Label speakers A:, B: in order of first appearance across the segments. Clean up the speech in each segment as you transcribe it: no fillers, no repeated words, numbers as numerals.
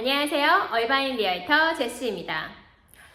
A: 안녕하세요. 얼바인 리얼터 제시입니다.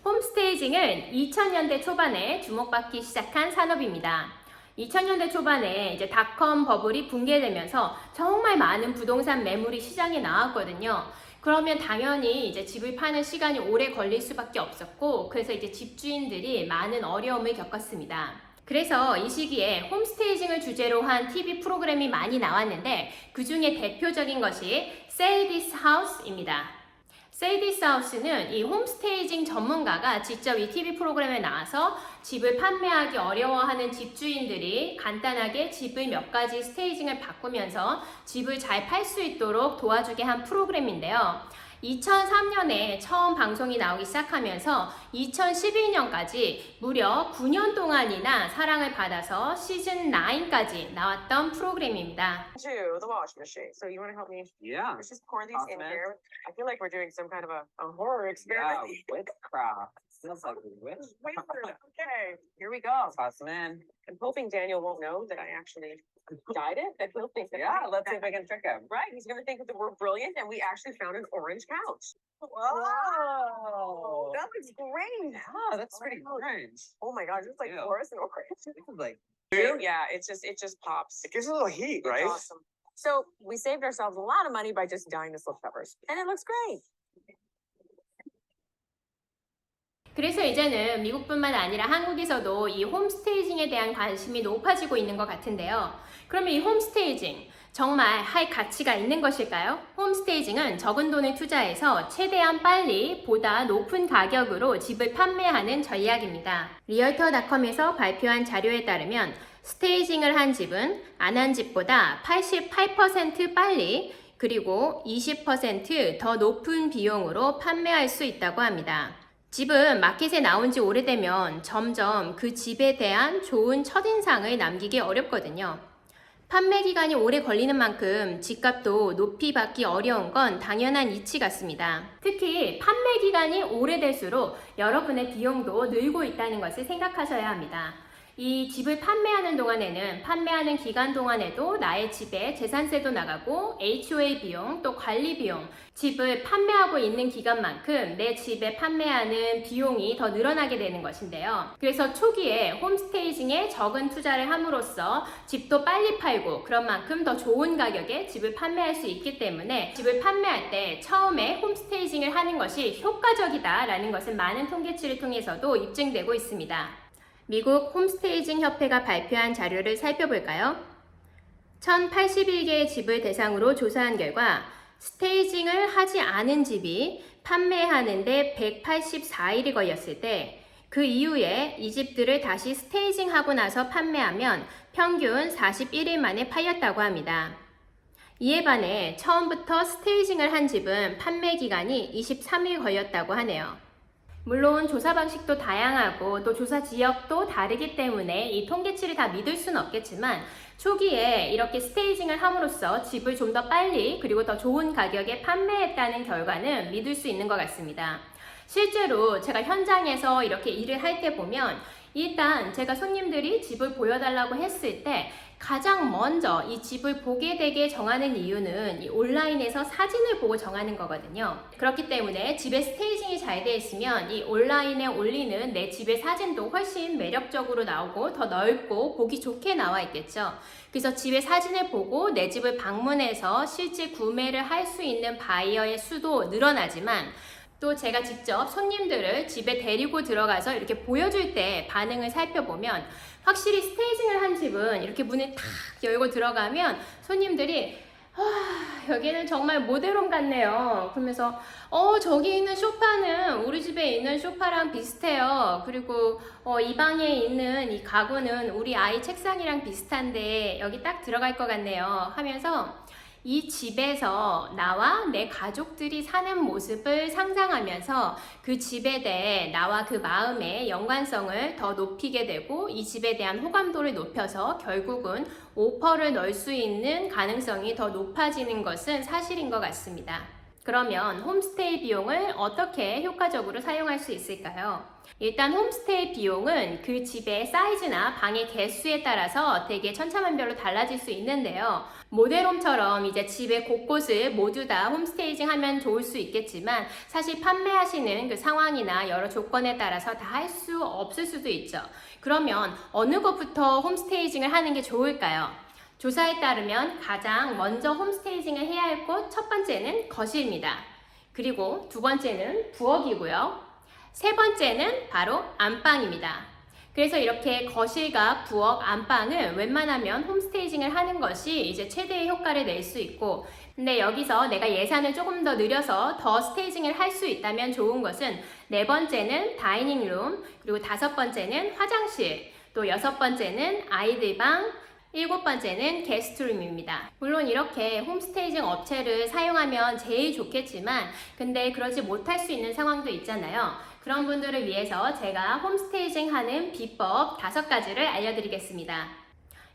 A: 홈스테이징은 2000년대 초반에 주목받기 시작한 산업입니다. 2000년대 초반에 이제 닷컴 버블이 붕괴되면서 정말 많은 부동산 매물이 시장에 나왔거든요. 그러면 당연히 이제 집을 파는 시간이 오래 걸릴 수밖에 없었고, 그래서 이제 집주인들이 많은 어려움을 겪었습니다. 그래서 이 시기에 홈스테이징을 주제로 한 TV 프로그램이 많이 나왔는데 그 중에 대표적인 것이 Sell This House입니다. Sell This House는 이 홈스테이징 전문가가 직접 이 TV 프로그램에 나와서 집을 판매하기 어려워하는 집주인들이 간단하게 집을 몇 가지 스테이징을 바꾸면서 집을 잘 팔 수 있도록 도와주게 한 프로그램인데요. 2003년에 처음 방송이 나오기 시작하면서 2012년까지 무려 9년 동안이나 사랑을 받아서 시즌 9까지 나왔던 프로그램입니다.
B: To the wash machine. So you want to help me?
C: Yeah.
B: Let's just pour these in
C: Awesome.
B: here. I feel like we're doing some kind of a horror
C: Yeah,
B: experiment.
C: witchcraft. Feels like a witch.
B: Okay, here we go.
C: Toss them in.
B: I'm hoping Daniel won't know that I actually dyed it. That he'll think that.
C: Yeah, let's see if we can trick him.
B: Right, he's gonna think that we're brilliant, and we actually found an orange couch.
C: Wow.
B: That looks great.
C: Yeah, that's pretty orange.
B: Oh my God, it's like
C: Ew.
B: fluorescent orange.
C: This is like,
B: Yeah, it just pops.
D: It gives a little heat,
B: It's
D: right?
B: awesome. So we saved ourselves a lot of money by just dyeing the slipcovers, and it looks great.
A: 그래서 이제는 미국뿐만 아니라 한국에서도 이 홈스테이징에 대한 관심이 높아지고 있는 것 같은데요. 그러면 이 홈스테이징 정말 할 가치가 있는 것일까요? 홈스테이징은 적은 돈을 투자해서 최대한 빨리 보다 높은 가격으로 집을 판매하는 전략입니다. 리얼터.com에서 발표한 자료에 따르면 스테이징을 한 집은 안 한 집보다 88% 빨리 그리고 20% 더 높은 비용으로 판매할 수 있다고 합니다. 집은 마켓에 나온 지 오래되면 점점 그 집에 대한 좋은 첫인상을 남기기 어렵거든요. 판매 기간이 오래 걸리는 만큼 집값도 높이 받기 어려운 건 당연한 이치 같습니다. 특히 판매 기간이 오래될수록 여러분의 비용도 늘고 있다는 것을 생각하셔야 합니다. 이 집을 판매하는 동안에는 판매하는 기간 동안에도 나의 집에 재산세도 나가고 HOA 비용 또 관리 비용 집을 판매하고 있는 기간만큼 내 집에 판매하는 비용이 더 늘어나게 되는 것인데요. 그래서 초기에 홈스테이징에 적은 투자를 함으로써 집도 빨리 팔고 그런 만큼 더 좋은 가격에 집을 판매할 수 있기 때문에 집을 판매할 때 처음에 홈스테이징을 하는 것이 효과적이다라는 것은 많은 통계치를 통해서도 입증되고 있습니다. 미국 홈스테이징 협회가 발표한 자료를 살펴볼까요? 1081개의 집을 대상으로 조사한 결과 스테이징을 하지 않은 집이 판매하는데 184일이 걸렸을 때 그 이후에 이 집들을 다시 스테이징하고 나서 판매하면 평균 41일 만에 팔렸다고 합니다. 이에 반해 처음부터 스테이징을 한 집은 판매 기간이 23일 걸렸다고 하네요. 물론 조사 방식도 다양하고 또 조사 지역도 다르기 때문에 이 통계치를 다 믿을 수는 없겠지만 초기에 이렇게 스테이징을 함으로써 집을 좀 더 빨리 그리고 더 좋은 가격에 판매했다는 결과는 믿을 수 있는 것 같습니다. 실제로 제가 현장에서 이렇게 일을 할 때 보면 일단 제가 손님들이 집을 보여달라고 했을 때 가장 먼저 이 집을 보게 되게 정하는 이유는 이 온라인에서 사진을 보고 정하는 거거든요. 그렇기 때문에 집에 스테이징이 잘 돼 있으면 이 온라인에 올리는 내 집의 사진도 훨씬 매력적으로 나오고 더 넓고 보기 좋게 나와 있겠죠. 그래서 집의 사진을 보고 내 집을 방문해서 실제 구매를 할 수 있는 바이어의 수도 늘어나지만 또 제가 직접 손님들을 집에 데리고 들어가서 이렇게 보여줄 때 반응을 살펴보면 확실히 스테이징을 한 집은 이렇게 문을 탁 열고 들어가면 손님들이 여기는 정말 모델홈 같네요. 그러면서 저기 있는 소파는 우리 집에 있는 소파랑 비슷해요. 그리고 이 방에 있는 이 가구는 우리 아이 책상이랑 비슷한데 여기 딱 들어갈 것 같네요 하면서 이 집에서 나와 내 가족들이 사는 모습을 상상하면서 그 집에 대해 나와 그 마음의 연관성을 더 높이게 되고 이 집에 대한 호감도를 높여서 결국은 오퍼를 넣을 수 있는 가능성이 더 높아지는 것은 사실인 것 같습니다. 그러면 홈스테이 비용을 어떻게 효과적으로 사용할 수 있을까요? 일단 홈스테이 비용은 그 집의 사이즈나 방의 개수에 따라서 되게 천차만별로 달라질 수 있는데요. 모델홈처럼 이제 집의 곳곳을 모두 다 홈스테이징 하면 좋을 수 있겠지만 사실 판매하시는 그 상황이나 여러 조건에 따라서 다 할 수 없을 수도 있죠. 그러면 어느 것부터 홈스테이징을 하는 게 좋을까요? 조사에 따르면 가장 먼저 홈스테이징을 해야 할 곳 첫 번째는 거실입니다. 그리고 두 번째는 부엌이고요. 세 번째는 바로 안방입니다. 그래서 이렇게 거실과 부엌, 안방을 웬만하면 홈스테이징을 하는 것이 이제 최대의 효과를 낼 수 있고, 근데 여기서 내가 예산을 조금 더 늘려서 더 스테이징을 할 수 있다면 좋은 것은 네 번째는 다이닝룸, 그리고 다섯 번째는 화장실, 또 여섯 번째는 아이들 방, 일곱 번째는 게스트룸입니다. 물론 이렇게 홈스테이징 업체를 사용하면 제일 좋겠지만 근데 그러지 못할 수 있는 상황도 있잖아요. 그런 분들을 위해서 제가 홈스테이징 하는 비법 5가지를 알려드리겠습니다.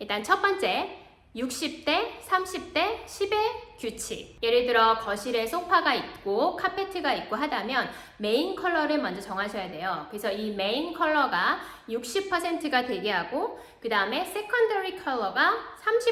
A: 일단 첫 번째, 60대, 30대, 10의 규칙. 예를 들어 거실에 소파가 있고 카페트가 있고 하다면 메인 컬러를 먼저 정하셔야 돼요. 그래서 이 메인 컬러가 60%가 되게 하고 그 다음에 세컨더리 컬러가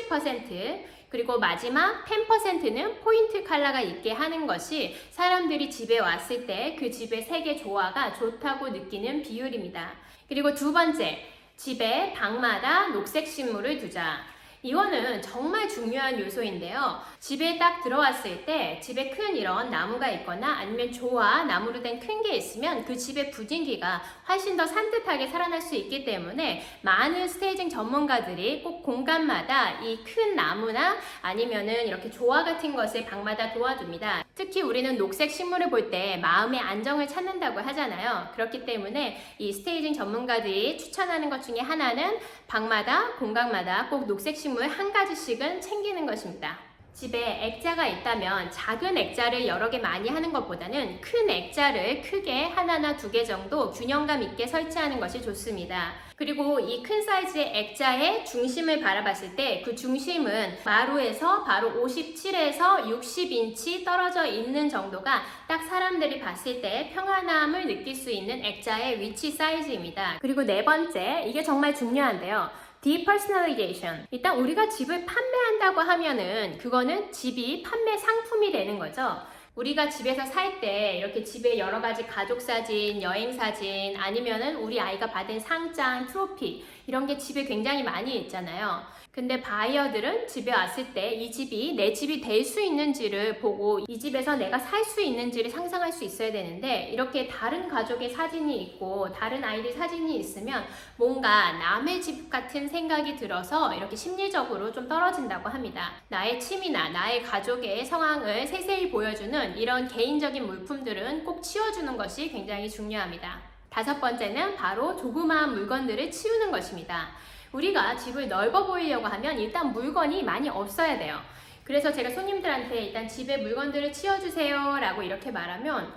A: 30%, 그리고 마지막 10%는 포인트 컬러가 있게 하는 것이 사람들이 집에 왔을 때 그 집의 색의 조화가 좋다고 느끼는 비율입니다. 그리고 두 번째, 집에 방마다 녹색 식물을 두자. 이거는 정말 중요한 요소인데요. 집에 딱 들어왔을 때 집에 큰 이런 나무가 있거나 아니면 조화, 나무로 된 큰 게 있으면 그 집의 분위기가 훨씬 더 산뜻하게 살아날 수 있기 때문에 많은 스테이징 전문가들이 꼭 공간마다 이 큰 나무나 아니면은 이렇게 조화 같은 것을 방마다 도와줍니다. 특히 우리는 녹색 식물을 볼 때 마음의 안정을 찾는다고 하잖아요. 그렇기 때문에 이 스테이징 전문가들이 추천하는 것 중에 하나는 방마다, 공간마다 꼭 녹색 식물 한 가지씩은 챙기는 것입니다. 집에 액자가 있다면 작은 액자를 여러 개 많이 하는 것보다는 큰 액자를 크게 하나나 두 개 정도 균형감 있게 설치하는 것이 좋습니다. 그리고 이 큰 사이즈의 액자의 중심을 바라봤을 때 그 중심은 마루에서 바로 57에서 60인치 떨어져 있는 정도가 딱 사람들이 봤을 때 평안함을 느낄 수 있는 액자의 위치 사이즈입니다. 그리고 네 번째, 이게 정말 중요한데요. 디퍼스널리제이션. 일단 우리가 집을 판매한다고 하면은 그거는 집이 판매 상품이 되는 거죠. 우리가 집에서 살 때 이렇게 집에 여러 가지 가족 사진, 여행 사진, 아니면은 우리 아이가 받은 상장, 트로피 이런 게 집에 굉장히 많이 있잖아요. 근데 바이어들은 집에 왔을 때 이 집이 내 집이 될 수 있는지를 보고 이 집에서 내가 살 수 있는지를 상상할 수 있어야 되는데 이렇게 다른 가족의 사진이 있고 다른 아이들 사진이 있으면 뭔가 남의 집 같은 생각이 들어서 이렇게 심리적으로 좀 떨어진다고 합니다. 나의 취미나 나의 가족의 상황을 세세히 보여주는 이런 개인적인 물품들은 꼭 치워주는 것이 굉장히 중요합니다. 다섯 번째는 바로 조그마한 물건들을 치우는 것입니다. 우리가 집을 넓어 보이려고 하면 일단 물건이 많이 없어야 돼요. 그래서 제가 손님들한테 일단 집에 물건들을 치워주세요 라고 이렇게 말하면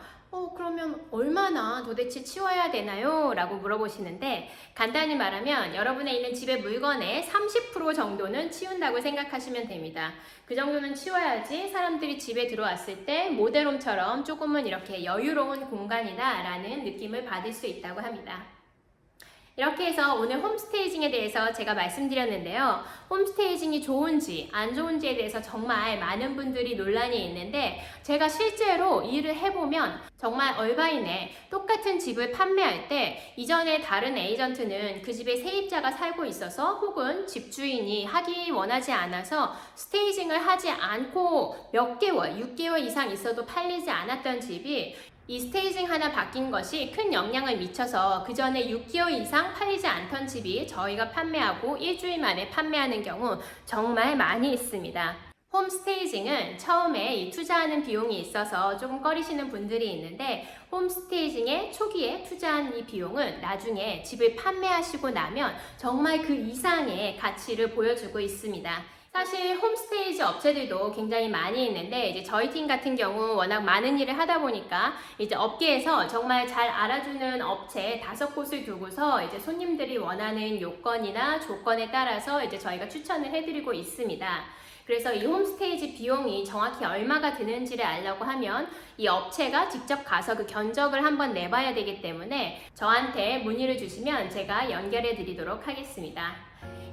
A: 그러면 얼마나 도대체 치워야 되나요? 라고 물어보시는데 간단히 말하면 여러분의 있는 집의 물건의 30% 정도는 치운다고 생각하시면 됩니다. 그 정도는 치워야지 사람들이 집에 들어왔을 때 모델홈처럼 조금은 이렇게 여유로운 공간이다 라는 느낌을 받을 수 있다고 합니다. 이렇게 해서 오늘 홈스테이징에 대해서 제가 말씀드렸는데요. 홈스테이징이 좋은지 안 좋은지에 대해서 정말 많은 분들이 논란이 있는데 제가 실제로 일을 해보면 정말 얼바이네. 똑같은 집을 판매할 때 이전에 다른 에이전트는 그 집에 세입자가 살고 있어서 혹은 집주인이 하기 원하지 않아서 스테이징을 하지 않고 몇 개월, 6개월 이상 있어도 팔리지 않았던 집이 이 스테이징 하나 바뀐 것이 큰 영향을 미쳐서 그 전에 6개월 이상 팔리지 않던 집이 저희가 판매하고 일주일 만에 판매하는 경우 정말 많이 있습니다. 홈스테이징은 처음에 이 투자하는 비용이 있어서 조금 꺼리시는 분들이 있는데 홈스테이징의 초기에 투자한 이 비용은 나중에 집을 판매하시고 나면 정말 그 이상의 가치를 보여주고 있습니다. 사실 홈스테이지 업체들도 굉장히 많이 있는데 이제 저희 팀 같은 경우 워낙 많은 일을 하다 보니까 이제 업계에서 정말 잘 알아주는 업체 5곳을 두고서 이제 손님들이 원하는 요건이나 조건에 따라서 이제 저희가 추천을 해드리고 있습니다. 그래서 이 홈스테이지 비용이 정확히 얼마가 드는지를 알려고 하면 이 업체가 직접 가서 그 견적을 한번 내봐야 되기 때문에 저한테 문의를 주시면 제가 연결해 드리도록 하겠습니다.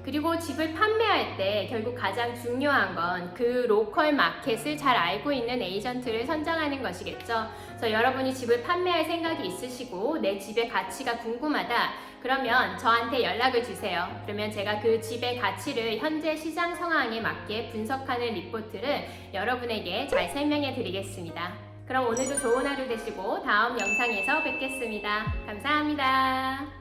A: 그리고 집을 판매할 때 결국 가장 중요한 건 그 로컬 마켓을 잘 알고 있는 에이전트를 선정하는 것이겠죠. 그래서 여러분이 집을 판매할 생각이 있으시고 내 집의 가치가 궁금하다. 그러면 저한테 연락을 주세요. 그러면 제가 그 집의 가치를 현재 시장 상황에 맞게 분석하는 리포트를 여러분에게 잘 설명해 드리겠습니다. 그럼 오늘도 좋은 하루 되시고 다음 영상에서 뵙겠습니다. 감사합니다.